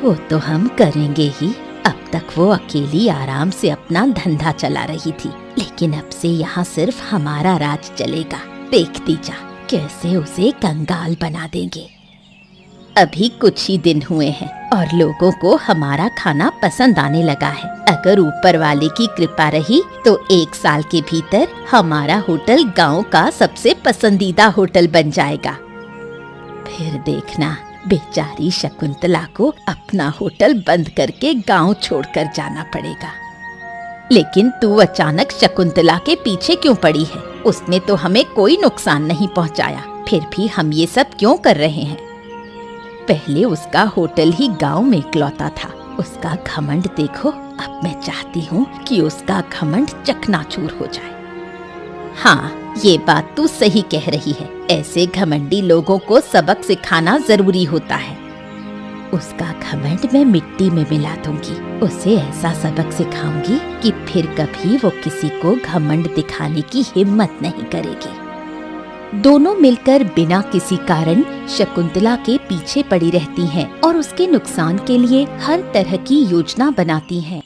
वो तो हम करेंगे ही। अब तक वो अकेली आराम से अपना धंधा चला रही थी, लेकिन अब से यहाँ सिर्फ हमारा राज चलेगा। देखती जा कैसे उसे कंगाल बना देंगे। अभी कुछ ही दिन हुए हैं और लोगों को हमारा खाना पसंद आने लगा है। अगर ऊपर वाले की कृपा रही तो 1 साल के भीतर हमारा होटल गांव का सबसे पसंदीदा होटल बन जाएगा। फिर देखना, बेचारी शकुंतला को अपना होटल बंद करके गांव छोड़कर जाना पड़ेगा। लेकिन तू अचानक शकुंतला के पीछे क्यों पड़ी है? उसने तो हमें कोई नुकसान नहीं पहुंचाया, फिर भी हम ये सब क्यों कर रहे हैं? पहले उसका होटल ही गांव में इकलौता था। उसका घमंड देखो। अब मैं चाहती हूँ कि उसका घमंड चकनाचूर हो जाए। हाँ, ये बात तू सही कह रही है। ऐसे घमंडी लोगों को सबक सिखाना जरूरी होता है। उसका घमंड मैं मिट्टी में मिला दूंगी। उसे ऐसा सबक सिखाऊंगी कि फिर कभी वो किसी को घमंड दिखाने की हिम्मत नहीं करेगी। दोनों मिलकर बिना किसी कारण शकुंतला के पीछे पड़ी रहती हैं और उसके नुकसान के लिए हर तरह की योजना बनाती हैं।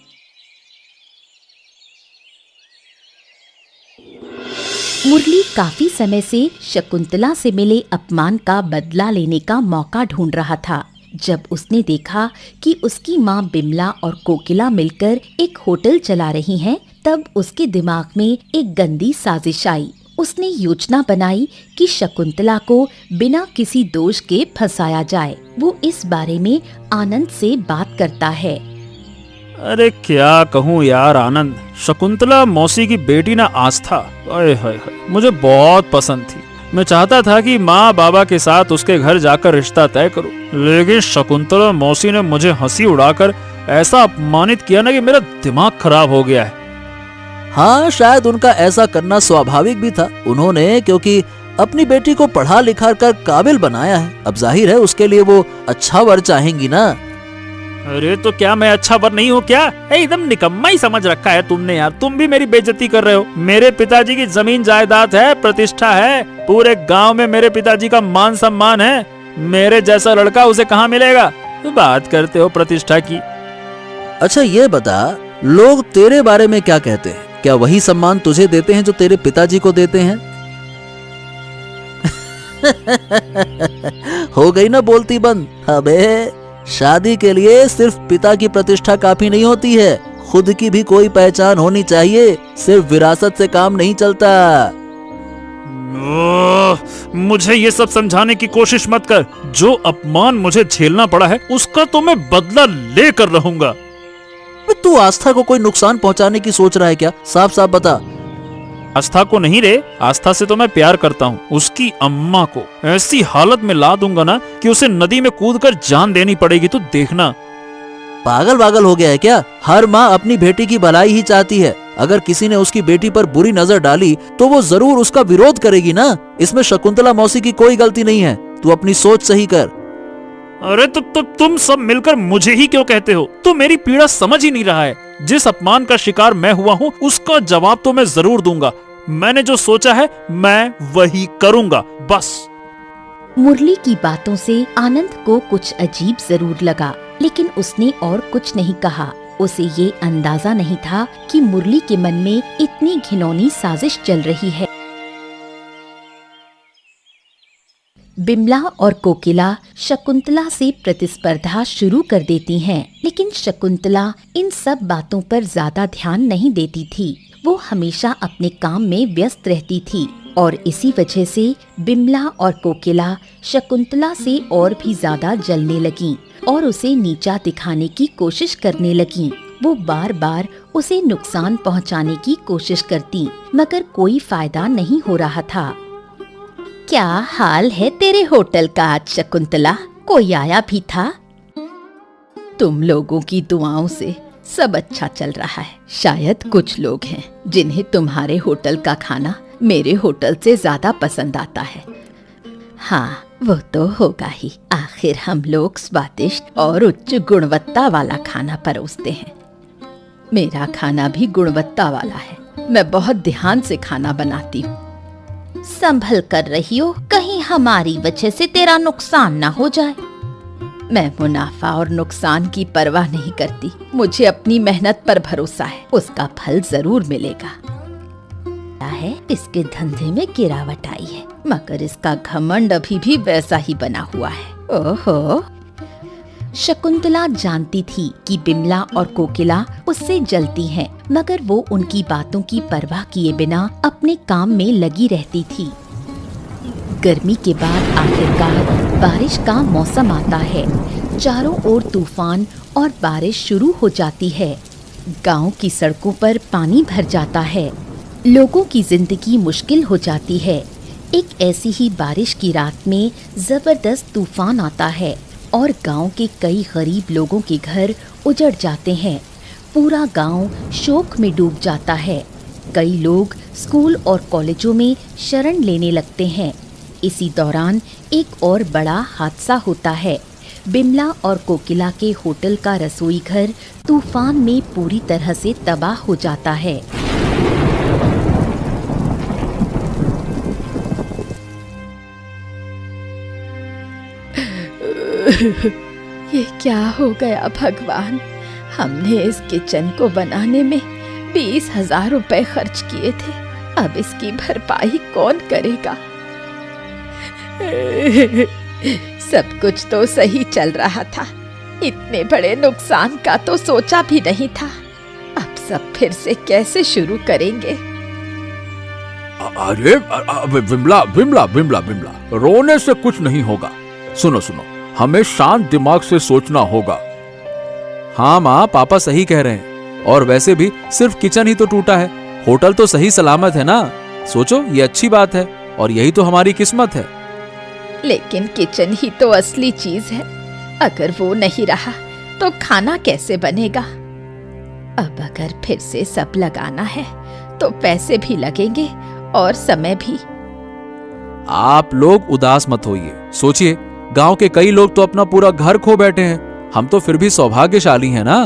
मुरली काफी समय से शकुंतला से मिले अपमान का बदला लेने का मौका ढूंढ रहा था। जब उसने देखा कि उसकी माँ बिमला और कोकिला मिलकर एक होटल चला रही हैं, तब उसके दिमाग में एक गंदी साजिश आई। उसने योजना बनाई कि शकुंतला को बिना किसी दोष के फंसाया जाए। वो इस बारे में आनंद से बात करता है। अरे क्या कहूँ यार आनंद, शकुंतला मौसी की बेटी ना आस्था, अरे हाय हाय, मुझे बहुत पसंद थी। मैं चाहता था कि माँ बाबा के साथ उसके घर जाकर रिश्ता तय करूं, लेकिन शकुंतला मौसी ने मुझे हंसी उड़ाकर ऐसा अपमानित किया ना कि मेरा दिमाग खराब हो गया है। हाँ, शायद उनका ऐसा करना स्वाभाविक भी था। उन्होंने क्योंकि अपनी बेटी को पढ़ा लिखा कर काबिल बनाया है, अब जाहिर है उसके लिए वो अच्छा वर चाहेंगी ना। अरे तो क्या मैं अच्छा वर नहीं हूँ क्या? एकदम निकम्मा ही समझ रखा है तुमने यार। तुम भी मेरी बेइज्जती कर रहे हो। मेरे पिताजी की जमीन जायदाद है, प्रतिष्ठा है, पूरे गांव में मेरे पिताजी का मान सम्मान है। मेरे जैसा लड़का उसे कहाँ मिलेगा? बात करते हो प्रतिष्ठा की। अच्छा ये बता, लोग तेरे बारे में क्या कहते हैं? क्या वही सम्मान तुझे देते हैं जो तेरे पिताजी को देते हैं? हो गई ना बोलती बंद। अबे शादी के लिए सिर्फ पिता की प्रतिष्ठा काफी नहीं होती है, खुद की भी कोई पहचान होनी चाहिए। सिर्फ विरासत से काम नहीं चलता। मुझे ये सब समझाने की कोशिश मत कर। जो अपमान मुझे झेलना पड़ा है उसका तो मैं बदला लेकर रहूंगा। तू आस्था को कोई नुकसान पहुंचाने की सोच रहा है क्या? साफ साफ बता। आस्था को नहीं रे, आस्था से तो मैं प्यार करता हूँ। उसकी अम्मा को ऐसी हालत में ला दूंगा ना कि उसे नदी में कूदकर जान देनी पड़ेगी, तो देखना। पागल हो गया है क्या? हर माँ अपनी बेटी की भलाई ही चाहती है। अगर किसी ने उसकी बेटी पर बुरी नजर डाली तो वो जरूर उसका विरोध करेगी ना। इसमें शकुंतला मौसी की कोई गलती नहीं है। तू अपनी सोच सही कर। अरे तो तुम सब मिलकर मुझे ही क्यों कहते हो? तो मेरी पीड़ा समझ ही नहीं रहा है। जिस अपमान का शिकार मैं हुआ हूँ उसका जवाब तो मैं जरूर दूंगा। मैंने जो सोचा है मैं वही करूंगा, बस। मुरली की बातों से आनंद को कुछ अजीब जरूर लगा, लेकिन उसने और कुछ नहीं कहा। उसे ये अंदाजा नहीं था कि मुरली के मन में इतनी घिनौनी साजिश चल रही है। बिमला और कोकिला शकुंतला से प्रतिस्पर्धा शुरू कर देती हैं, लेकिन शकुंतला इन सब बातों पर ज्यादा ध्यान नहीं देती थी। वो हमेशा अपने काम में व्यस्त रहती थी और इसी वजह से बिमला और कोकिला शकुंतला से और भी ज्यादा जलने लगीं और उसे नीचा दिखाने की कोशिश करने लगीं। वो बार बार उसे नुकसान पहुंचाने की कोशिश करती, मगर कोई फायदा नहीं हो रहा था। क्या हाल है तेरे होटल का आज शकुंतला? कोई आया भी था? तुम लोगों की दुआओं से सब अच्छा चल रहा है। शायद कुछ लोग हैं जिन्हें तुम्हारे होटल का खाना मेरे होटल से ज्यादा पसंद आता है। हाँ, वो तो होगा ही। आखिर हम लोग स्वादिष्ट और उच्च गुणवत्ता वाला खाना परोसते हैं। मेरा खाना भी गुणवत्ता वाला है। मैं बहुत ध्यान से खाना बनाती हूँ। संभल कर रही हो, कहीं हमारी वजह से तेरा नुकसान ना हो जाए। मैं मुनाफा और नुकसान की परवाह नहीं करती। मुझे अपनी मेहनत पर भरोसा है, उसका फल जरूर मिलेगा। क्या है, इसके धंधे में गिरावट आई है, मगर इसका घमंड अभी भी वैसा ही बना हुआ है। ओहो। शकुंतला जानती थी कि बिमला और कोकिला उससे जलती हैं, मगर वो उनकी बातों की परवाह किए बिना अपने काम में लगी रहती थी। गर्मी के बाद आखिरकार बारिश का मौसम आता है। चारों ओर तूफान और बारिश शुरू हो जाती है। गांव की सड़कों पर पानी भर जाता है। लोगों की जिंदगी मुश्किल हो जाती है। एक ऐसी ही बारिश की रात में जबरदस्त तूफान आता है और गांव के कई गरीब लोगों के घर उजड़ जाते हैं। पूरा गांव शोक में डूब जाता है। कई लोग स्कूल और कॉलेजों में शरण लेने लगते हैं। इसी दौरान एक और बड़ा हादसा होता है। बिमला और कोकिला के होटल का रसोई घर तूफान में पूरी तरह से तबाह हो जाता है। ये क्या हो गया भगवान, हमने इस किचन को बनाने में 20,000 रुपए खर्च किए थे, अब इसकी भरपाई कौन करेगा। सब कुछ तो सही चल रहा था, इतने बड़े नुकसान का तो सोचा भी नहीं था। अब सब फिर से कैसे शुरू करेंगे। अरे विमला विमला विमला विमला, रोने से कुछ नहीं होगा। सुनो सुनो, हमें शांत दिमाग से सोचना होगा। हाँ माँ, पापा सही कह रहे हैं। और वैसे भी सिर्फ किचन ही तो टूटा है, होटल तो सही सलामत है ना। सोचो, ये अच्छी बात है और यही तो हमारी किस्मत है। लेकिन किचन ही तो असली चीज है, अगर वो नहीं रहा तो खाना कैसे बनेगा। अब अगर फिर से सब लगाना है तो पैसे भी लगेंगे और समय भी। आप लोग उदास मत होइए। सोचिए, गांव के कई लोग तो अपना पूरा घर खो बैठे हैं, हम तो फिर भी सौभाग्यशाली हैं ना।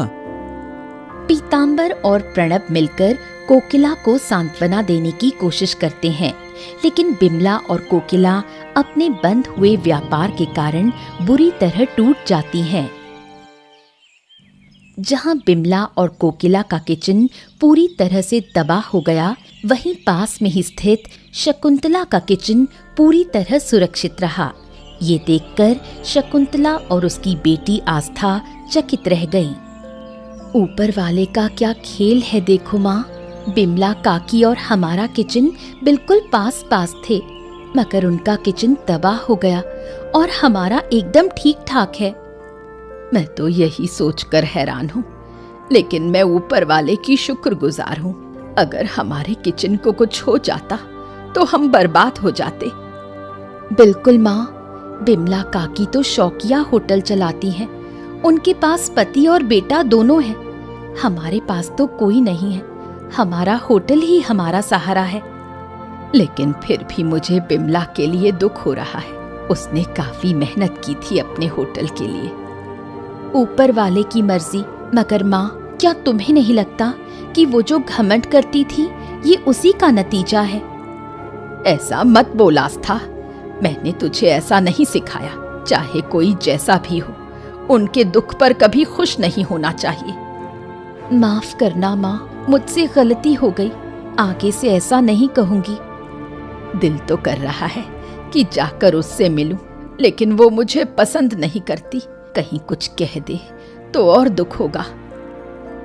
पीतांबर और प्रणब मिलकर कोकिला को सांत्वना देने की कोशिश करते हैं, लेकिन बिमला और कोकिला अपने बंद हुए व्यापार के कारण बुरी तरह टूट जाती हैं। जहां बिमला और कोकिला का किचन पूरी तरह से तबाह हो गया, वहीं पास में ही स्थित शकुंतला का किचन पूरी तरह सुरक्षित रहा। ये देखकर शकुंतला और उसकी बेटी आस्था चकित रह गईं। ऊपर वाले का क्या खेल है देखो माँ, बिमला काकी और हमारा किचन बिल्कुल पास पास थे, मगर उनका किचन तबाह हो गया और हमारा एकदम ठीक ठाक है। मैं तो यही सोचकर हैरान हूँ, लेकिन मैं ऊपर वाले की शुक्रगुजार हूँ। अगर हमारे किचन को कुछ हो जाता तो हम बर्बाद हो जाते। बिल्कुल माँ, बिमला काकी तो शौकिया होटल चलाती हैं। उनके पास पति और बेटा दोनों हैं। हमारे पास तो कोई नहीं है, हमारा होटल ही हमारा सहारा है। लेकिन फिर भी मुझे बिमला के लिए दुख हो रहा है। उसने काफी मेहनत की थी अपने होटल के लिए। ऊपर वाले की मर्जी, मगर माँ, क्या तुम्हें नहीं लगता कि वो जो घमंड करती थी ये उसी का नतीजा है। ऐसा मत बोल आस्था, मैंने तुझे ऐसा नहीं सिखाया। चाहे कोई जैसा भी हो, उनके दुख पर कभी खुश नहीं होना चाहिए। माफ करना माँ, मुझसे गलती हो गई, आगे से ऐसा नहीं कहूंगी। दिल तो कर रहा है कि जाकर उससे मिलूं, लेकिन वो मुझे पसंद नहीं करती। कहीं कुछ कह दे तो और दुख होगा।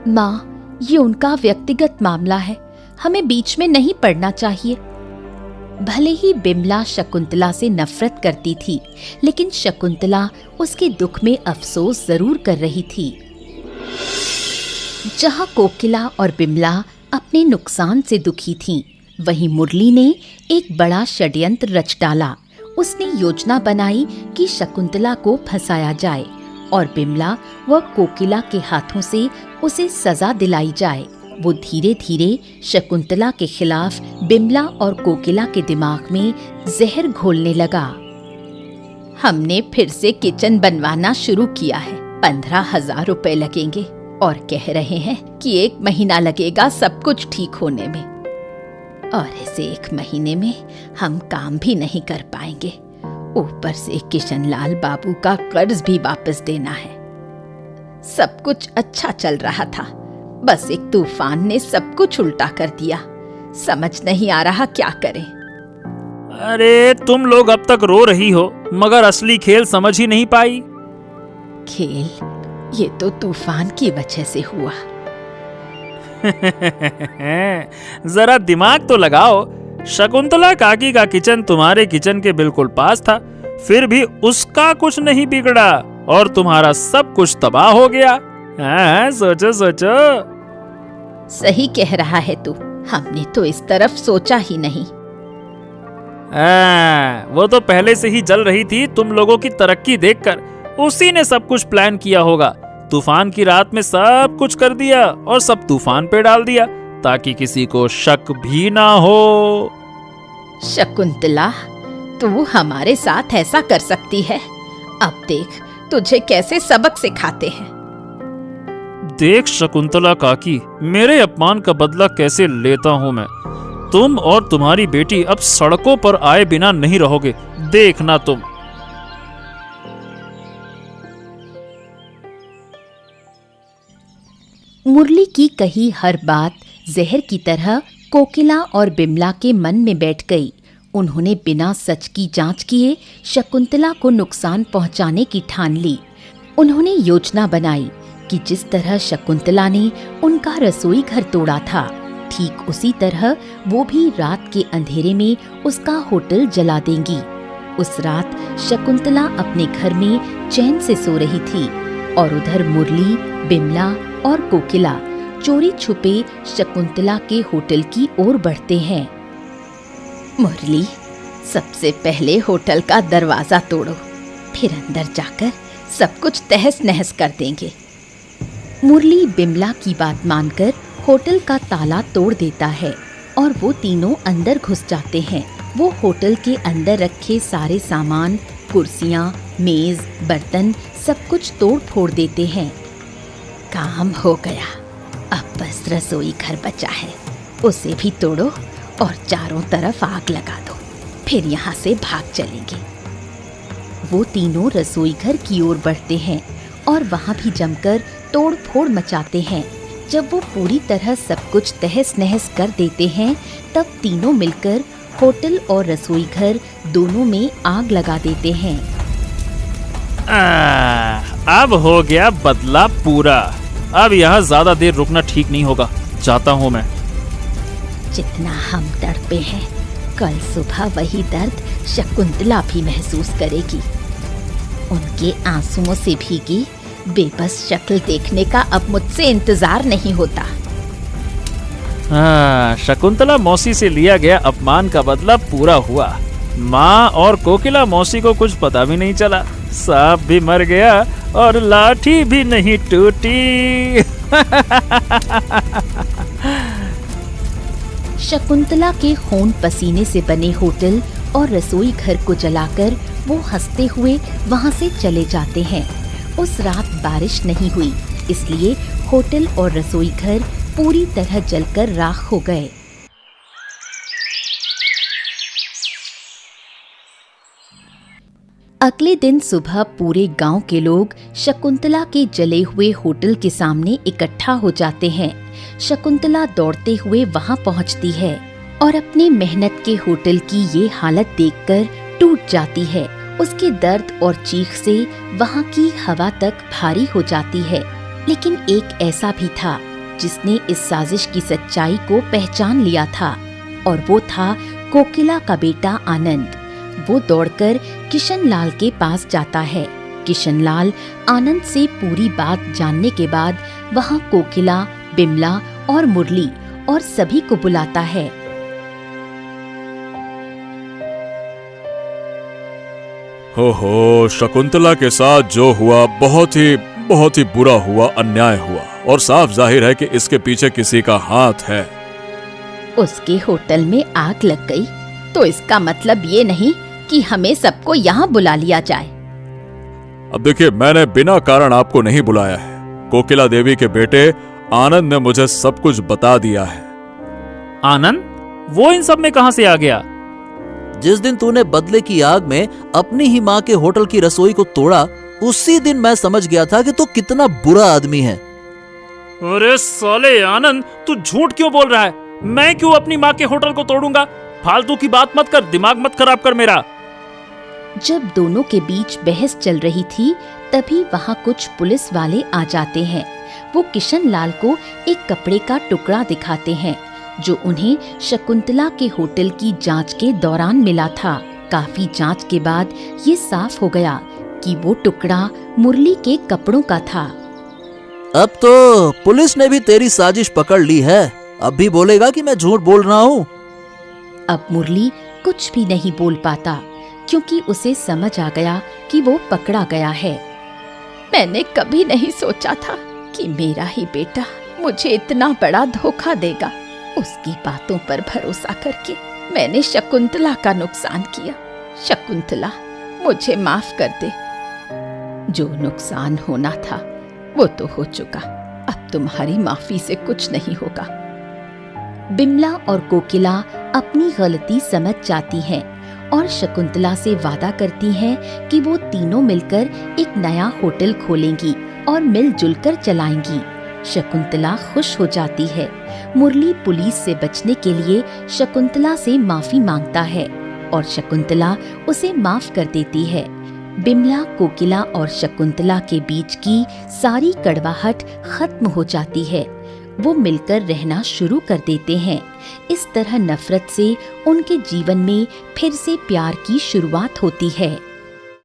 माँ, ये उनका व्यक्तिगत मामला है, हमें बीच में नहीं पड़ना चाहिए। भले ही बिमला शकुंतला से नफरत करती थी, लेकिन शकुंतला उसके दुख में अफसोस जरूर कर रही थी। जहां कोकिला और बिमला अपने नुकसान से दुखी थीं, वहीं मुरली ने एक बड़ा षड्यंत्र रच डाला। उसने योजना बनाई कि शकुंतला को फंसाया जाए और बिमला व कोकिला के हाथों से उसे सजा दिलाई जाए। वो धीरे धीरे शकुंतला के खिलाफ बिमला और कोकिला के दिमाग में जहर घोलने लगा। हमने फिर से किचन बनवाना शुरू किया है, 15,000 रुपए लगेंगे और कह रहे हैं कि 1 महीना लगेगा सब कुछ ठीक होने में। और इस 1 महीने में हम काम भी नहीं कर पाएंगे। ऊपर से किशनलाल बाबू का कर्ज भी वापस देना है। सब कुछ अच्छा चल रहा था, बस एक तूफान ने सब कुछ उल्टा कर दिया। समझ नहीं आ रहा क्या करें। अरे तुम लोग अब तक रो रही हो, मगर असली खेल समझ ही नहीं पाई। खेल ये तो तूफान की वजह से हुआ। जरा दिमाग तो लगाओ। शकुंतला काकी का किचन तुम्हारे किचन के बिल्कुल पास था, फिर भी उसका कुछ नहीं बिगड़ा और तुम्हारा सब कुछ तबाह हो गया। हाँ, सोचो सोचो। सही कह रहा है तू, हमने तो इस तरफ सोचा ही नहीं। वो तो पहले से ही जल रही थी तुम लोगों की तरक्की देखकर। उसी ने सब कुछ प्लान किया होगा। तूफान की रात में सब कुछ कर दिया और सब तूफान पे डाल दिया ताकि किसी को शक भी ना हो। शकुंतला, तू हमारे साथ ऐसा कर सकती है? अब देख तुझे कैसे सबक सिखाते हैं। देख शकुंतला काकी, मेरे अपमान का बदला कैसे लेता हूँ मैं। तुम और तुम्हारी बेटी अब सड़कों पर आए बिना नहीं रहोगे, देखना तुम। मुरली की कही हर बात जहर की तरह कोकिला और बिमला के मन में बैठ गई। उन्होंने बिना सच की जांच किए शकुंतला को नुकसान पहुंचाने की ठान ली। उन्होंने योजना बनाई कि जिस तरह शकुंतला ने उनका रसोई घर तोड़ा था, ठीक उसी तरह वो भी रात के अंधेरे में उसका होटल जला देंगी। उस रात शकुंतला अपने घर में चैन से सो रही थी और उधर मुरली, बिमला और कोकिला चोरी छुपे शकुंतला के होटल की ओर बढ़ते हैं। मुरली, सबसे पहले होटल का दरवाजा तोड़ो, फिर अंदर जाकर सब कुछ तहस नहस कर देंगे। मुरली बिमला की बात मानकर होटल का ताला तोड़ देता है और वो तीनों अंदर घुस जाते हैं। वो होटल के अंदर रखे सारे सामान, कुर्सियां, मेज, बर्तन सब कुछ तोड़ फोड़ देते हैं। काम हो गया, अब बस रसोई घर बचा है, उसे भी तोड़ो और चारों तरफ आग लगा दो, फिर यहाँ से भाग चलेंगे। वो तीनों रसोई घर की ओर बढ़ते हैं और वहाँ भी जमकर तोड़ फोड़ मचाते हैं। जब वो पूरी तरह सब कुछ तहस नहस कर देते हैं, तब तीनों मिलकर होटल और रसोई घर दोनों में आग लगा देते हैं। अब हो गया बदला पूरा। अब यहाँ ज्यादा देर रुकना ठीक नहीं होगा, जाता हूँ मैं। जितना हम तड़पे हैं, कल सुबह वही दर्द शकुंतला भी महसूस करेगी। उनके आंसुओं से भीगी बेबस शक्ल देखने का अब मुझसे इंतजार नहीं होता। शकुंतला मौसी से लिया गया अपमान का बदला पूरा हुआ। माँ और कोकिला मौसी को कुछ पता भी नहीं चला, सांप भी मर गया और लाठी भी नहीं टूटी। शकुंतला के खून पसीने से बने होटल और रसोई घर को जलाकर वो हंसते हुए वहाँ से चले जाते हैं। उस रात बारिश नहीं हुई, इसलिए होटल और रसोई घर पूरी तरह जलकर राख हो गए। अगले दिन सुबह पूरे गांव के लोग शकुंतला के जले हुए होटल के सामने इकट्ठा हो जाते हैं। शकुंतला दौड़ते हुए वहां पहुंचती है और अपनी मेहनत के होटल की ये हालत देखकर टूट जाती है। उसके दर्द और चीख से वहां की हवा तक भारी हो जाती है। लेकिन एक ऐसा भी था जिसने इस साजिश की सच्चाई को पहचान लिया था, और वो था कोकिला का बेटा आनंद। वो दौड़कर किशनलाल के पास जाता है। किशनलाल आनंद से पूरी बात जानने के बाद वहाँ कोकिला, बिमला और मुरली और सभी को बुलाता है। हो शकुंतला के साथ जो हुआ बहुत ही बुरा हुआ, अन्याय हुआ, और साफ जाहिर है कि इसके पीछे किसी का हाथ है। उसके होटल में आग लग गई तो इसका मतलब ये नहीं कि हमें सबको यहाँ बुला लिया जाए। अब देखिए, मैंने बिना कारण आपको नहीं बुलाया है। कोकिला देवी के बेटे आनंद ने मुझे सब कुछ बता दिया है। आनंद? वो इन सब में कहां से आ गया? जिस दिन तूने बदले की आग में अपनी ही माँ के होटल की रसोई को तोड़ा, उसी दिन मैं समझ गया था कि तू कितना बुरा आदमी है। अरे साले आनंद, तू झूठ क्यों बोल रहा है? मैं क्यों अपनी माँ के होटल को तोड़ूंगा? फालतू की बात मत कर, दिमाग मत खराब कर मेरा। जब दोनों के बीच बहस चल रही थी, तभी वहाँ कुछ पुलिस वाले आ जाते हैं। वो किशन लाल को एक कपड़े का टुकड़ा दिखाते हैं जो उन्हें शकुंतला के होटल की जांच के दौरान मिला था। काफी जांच के बाद ये साफ हो गया कि वो टुकड़ा मुरली के कपड़ों का था। अब तो पुलिस ने भी तेरी साजिश पकड़ ली है। अब भी बोलेगा कि मैं झूठ बोल रहा हूँ? अब मुरली कुछ भी नहीं बोल पाता क्योंकि उसे समझ आ गया कि वो पकड़ा गया है। मैंने कभी नहीं सोचा था कि मेरा ही बेटा मुझे इतना बड़ा धोखा देगा। उसकी बातों पर भरोसा करके मैंने शकुंतला का नुकसान किया। शकुंतला, मुझे माफ कर दे। जो नुकसान होना था वो तो हो चुका। अब तुम्हारी माफी से कुछ नहीं होगा। बिमला और कोकिला अपनी गलती समझ जाती हैं और शकुंतला से वादा करती हैं कि वो तीनों मिलकर एक नया होटल खोलेंगी और मिलजुल कर चलाएंगी। शकुंतला खुश हो जाती है। मुरली पुलिस से बचने के लिए शकुंतला से माफी मांगता है और शकुंतला उसे माफ कर देती है। बिमला, कोकिला और शकुंतला के बीच की सारी कड़वाहट खत्म हो जाती है। वो मिलकर रहना शुरू कर देते हैं। इस तरह नफरत से उनके जीवन में फिर से प्यार की शुरुआत होती है।